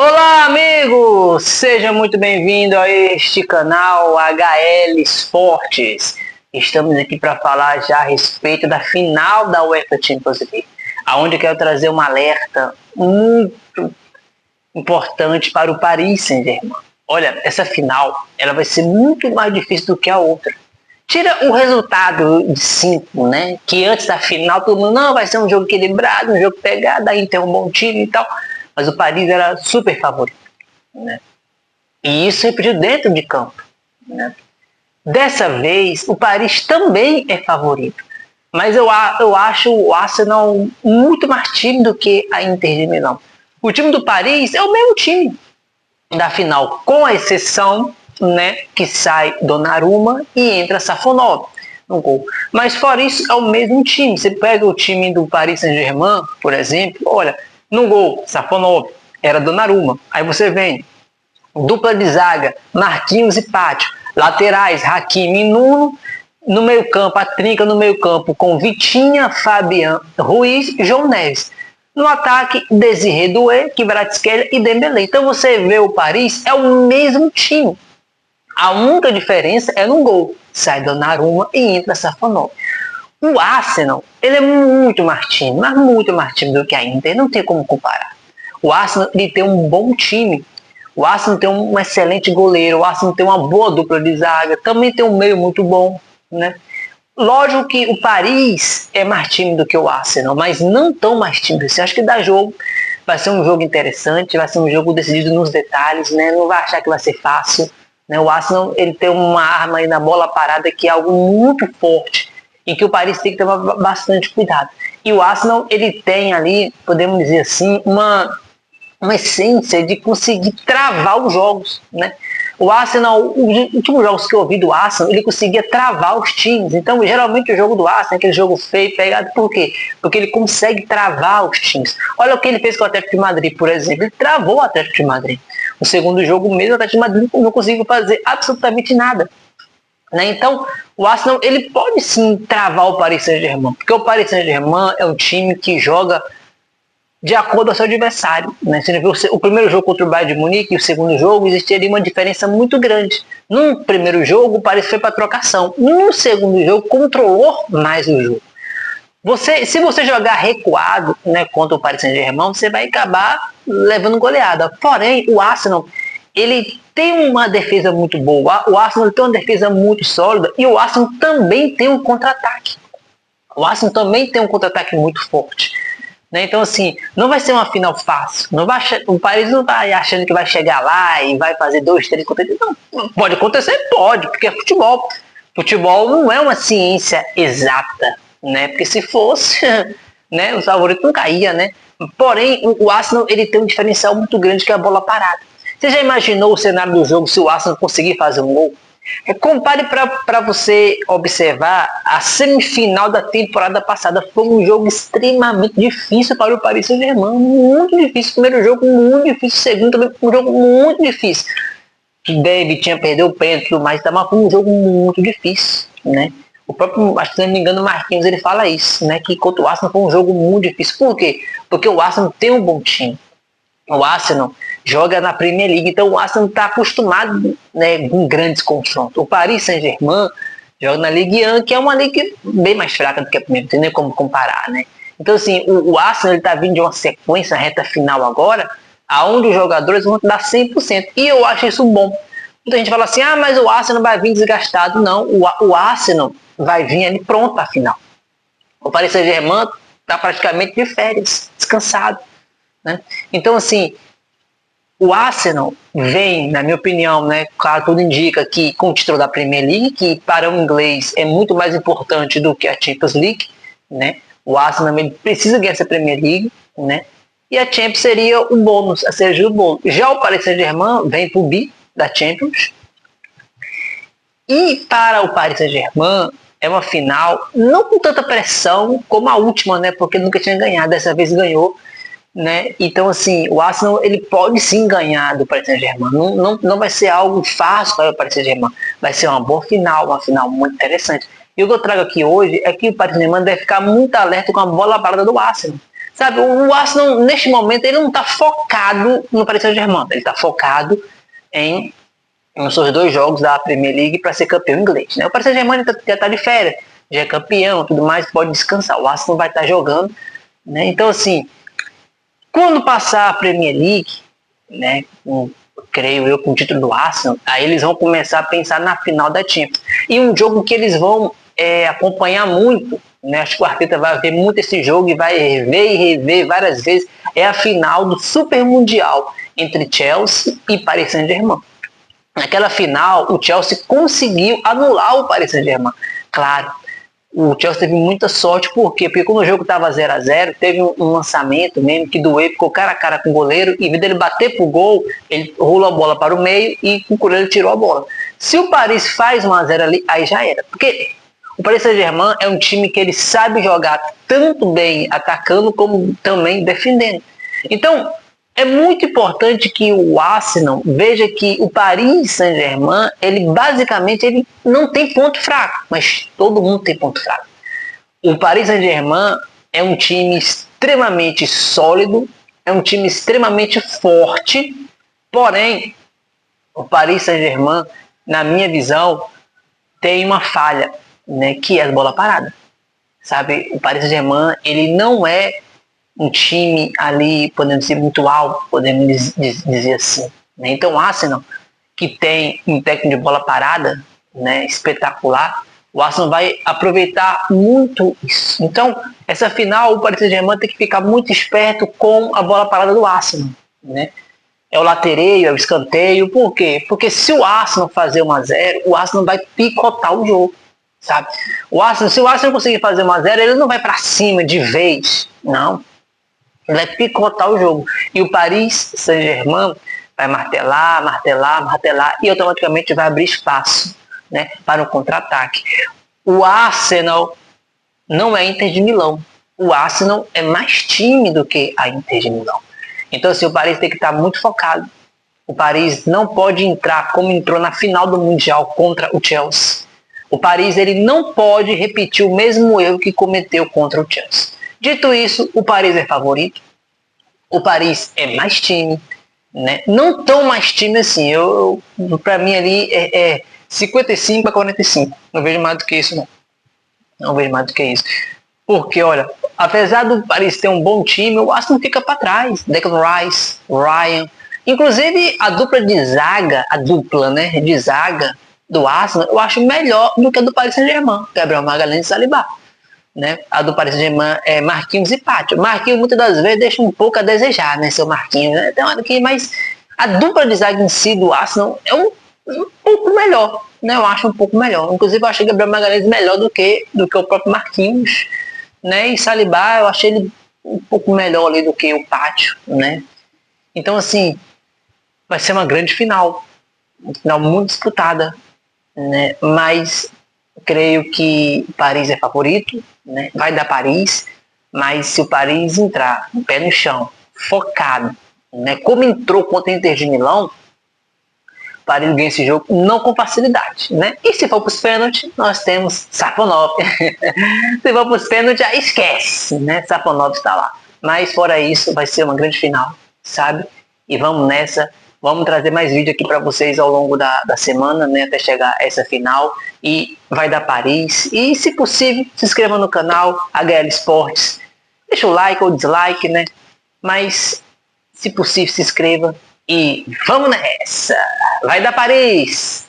Olá, amigos! Seja muito bem-vindo a este canal HL Esportes. Estamos aqui para falar já a respeito da final da UEFA Champions League, aonde eu quero trazer um alerta muito importante para o Paris Saint-Germain. Olha, essa final ela vai ser muito mais difícil do que a outra. Tira o resultado de 5, né? Que antes da final todo mundo, não, vai ser um jogo equilibrado, um jogo pegado, a Inter é um bom time e tal. Mas o Paris era super favorito, né? E isso repetiu dentro de campo, né? Dessa vez, o Paris também é favorito. Mas eu acho o Arsenal muito mais time do que a Inter de Milão. O time do Paris é o mesmo time da final, com a exceção, né, que sai Donnarumma e entra Safonov no gol. Mas fora isso, é o mesmo time. Você pega o time do Paris Saint-Germain, por exemplo, olha, no gol, Safonov, era Donnarumma. Aí você vem, dupla de zaga, Marquinhos e Pátio. Laterais, Hakimi e Nuno. No meio campo, a trinca no meio campo com Vitinha, Fabian, Ruiz e João Neves. No ataque, Desiré Doué, Kvaratskhelia e Dembélé. Então você vê o Paris, é o mesmo time. A única diferença é no gol. Sai Donnarumma e entra Safonov. O Arsenal, ele é muito mais time, mas muito mais time do que a Inter, não tem como comparar. O Arsenal, ele tem um bom time, o Arsenal tem um excelente goleiro, o Arsenal tem uma boa dupla de zaga, também tem um meio muito bom, né? Lógico que o Paris é mais time do que o Arsenal, mas não tão mais time assim. Acho que dá jogo, vai ser um jogo interessante, vai ser um jogo decidido nos detalhes, né? Não vai achar que vai ser fácil, né? O Arsenal, ele tem uma arma aí na bola parada que é algo muito forte, em que o Paris tem que tomar bastante cuidado. E o Arsenal, ele tem ali, podemos dizer assim, uma essência de conseguir travar os jogos, né? O Arsenal, os últimos jogos que eu ouvi do Arsenal, ele conseguia travar os times. Então, geralmente o jogo do Arsenal é aquele jogo feio, pegado, por quê? Porque ele consegue travar os times. Olha o que ele fez com o Atlético de Madrid, por exemplo. Ele travou o Atlético de Madrid. No segundo jogo mesmo, o Atlético de Madrid não conseguiu fazer absolutamente nada. Né? Então, o Arsenal, ele pode sim travar o Paris Saint-Germain, porque o Paris Saint-Germain é um time que joga de acordo com o seu adversário. Né? Você viu o primeiro jogo contra o Bayern de Munique e o segundo jogo, existia ali uma diferença muito grande. No primeiro jogo, o Paris foi para trocação. No segundo jogo, controlou mais o jogo. Se você jogar recuado, né, contra o Paris Saint-Germain, você vai acabar levando goleada. Porém, o Arsenal, ele tem uma defesa muito boa. O Arsenal tem uma defesa muito sólida e o Arsenal também tem um contra-ataque. O Arsenal também tem um contra-ataque muito forte. Né? Então, assim, não vai ser uma final fácil. O Paris não vai achando que vai chegar lá e vai fazer 2, 3 contra. Não, pode acontecer? Pode, porque é futebol. Futebol não é uma ciência exata, né? Porque se fosse, né, o favorito não caía, né? Porém, o Arsenal, ele tem um diferencial muito grande que é a bola parada. Você já imaginou o cenário do jogo se o Arsenal conseguir fazer um gol? Compare para você observar a semifinal da temporada passada. Foi um jogo extremamente difícil para o Paris Saint-Germain. Muito difícil. Primeiro jogo muito difícil. Segundo também um jogo muito difícil. O David tinha perdido o pênalti, mas também foi um jogo muito difícil, né? O próprio, acho que se não me engano, o Marquinhos, ele fala isso, né? Que contra o Arsenal foi um jogo muito difícil. Por quê? Porque o Arsenal tem um bom time. O Arsenal joga na Premier League, então o Arsenal está acostumado, né, com grandes confrontos. O Paris Saint-Germain joga na Ligue 1, que é uma liga bem mais fraca do que a Premier, não tem nem como comparar, né? Então, assim, o Arsenal está vindo de uma sequência reta final agora, aonde os jogadores vão dar 100%. E eu acho isso bom. Muita gente fala assim, mas o Arsenal vai vir desgastado. Não, o Arsenal vai vir ali pronto para a final. O Paris Saint-Germain está praticamente de férias, descansado. Né? Então, assim, o Arsenal vem, na minha opinião, né, claro, tudo indica que com o título da Premier League, que para o inglês é muito mais importante do que a Champions League, né? O Arsenal precisa ganhar essa Premier League, né? E a Champions seria o bônus, a cereja do bolo. Já o Paris Saint-Germain vem para o bi da Champions. E para o Paris Saint-Germain é uma final, não com tanta pressão como a última, né? Porque nunca tinha ganhado, dessa vez ganhou. Né? Então, assim, o Arsenal, ele pode sim ganhar do Paris Saint-Germain. Não vai ser algo fácil para o Paris Saint-Germain. Vai ser uma boa final, uma final muito interessante. E o que eu trago aqui hoje é que o Paris Saint-Germain deve ficar muito alerta com a bola parada do Arsenal. Sabe, o Arsenal, neste momento, ele não está focado no Paris Saint-Germain. Ele está focado nos seus 2 jogos da Premier League para ser campeão inglês. Né? O Paris Saint-Germain já está de férias, já é campeão, tudo mais, pode descansar. O Arsenal vai estar jogando. Né? Então, assim, quando passar a Premier League, né, creio eu, com o título do Arsenal, aí eles vão começar a pensar na final da Champions. E um jogo que eles vão acompanhar muito, né, acho que o Arteta vai ver muito esse jogo e vai rever e rever várias vezes, é a final do Super Mundial entre Chelsea e Paris Saint-Germain. Naquela final, o Chelsea conseguiu anular o Paris Saint-Germain. Claro, o Chelsea teve muita sorte, por quê? Porque quando o jogo estava 0-0, teve um lançamento mesmo que doeu, ficou cara a cara com o goleiro, e em vez dele bater pro gol, ele rolou a bola para o meio e o goleiro tirou a bola. Se o Paris faz 1-0 ali, aí já era. Porque o Paris Saint-Germain é um time que ele sabe jogar tanto bem atacando como também defendendo. Então, é muito importante que o Arsenal veja que o Paris Saint-Germain, ele basicamente não tem ponto fraco, mas todo mundo tem ponto fraco. O Paris Saint-Germain é um time extremamente sólido, é um time extremamente forte, porém, o Paris Saint-Germain, na minha visão, tem uma falha, né, que é a bola parada. Sabe, o Paris Saint-Germain, ele não é um time ali, podemos dizer, muito alto, podemos dizer assim. Né? Então o Arsenal, que tem um técnico de bola parada, né, espetacular, o Arsenal vai aproveitar muito isso. Então, essa final, o Paris Saint-Germain tem que ficar muito esperto com a bola parada do Arsenal. Né? É o latereio, é o escanteio. Por quê? Porque se o Arsenal fazer 1-0, o Arsenal vai picotar o jogo. Sabe? Se o Arsenal conseguir fazer 1-0, ele não vai para cima de vez. Não. Ele vai picotar o jogo. E o Paris Saint-Germain vai martelar, martelar, martelar e automaticamente vai abrir espaço, né, para um contra-ataque. O Arsenal não é Inter de Milão. O Arsenal é mais time do que a Inter de Milão. Então, assim, o Paris tem que estar muito focado. O Paris não pode entrar como entrou na final do Mundial contra o Chelsea. O Paris, ele não pode repetir o mesmo erro que cometeu contra o Chelsea. Dito isso, o Paris é favorito. O Paris é mais time, né? Não tão mais time assim. Para mim ali é 55-45. Não vejo mais do que isso, não. Não vejo mais do que isso. Porque, olha, apesar do Paris ter um bom time, o Arsenal fica para trás. Declan Rice, Ryan. Inclusive, a dupla de zaga, né, de zaga do Arsenal, eu acho melhor do que a do Paris Saint-Germain. Gabriel Magalhães e Saliba. Né? A do Paris Saint-Germain é Marquinhos e Pátio. Marquinhos muitas das vezes deixa um pouco a desejar, né, seu Marquinhos, né? Tem hora que, mas a dupla de zaga em si do Arsenal é um pouco melhor, né? Eu acho um pouco melhor. Inclusive eu achei Gabriel Magalhães melhor do que o próprio Marquinhos, né? E Saliba eu achei ele um pouco melhor ali do que o Pátio, né? Então, assim, vai ser uma grande final muito disputada, né? Mas creio que o Paris é favorito, né? Vai dar Paris, mas se o Paris entrar com o pé no chão, focado, né? Como entrou contra o Inter de Milão, o Paris ganha esse jogo não com facilidade, né? E se for para os pênaltis, nós temos Safonov. Se for para os pênaltis, já esquece, né? Safonov está lá. Mas fora isso, vai ser uma grande final, sabe? E vamos nessa. Vamos trazer mais vídeo aqui para vocês ao longo da semana, né, até chegar a essa final. E vai dar Paris. E, se possível, se inscreva no canal HL Esportes. Deixa o like ou dislike, né? Mas, se possível, se inscreva. E vamos nessa! Vai dar Paris!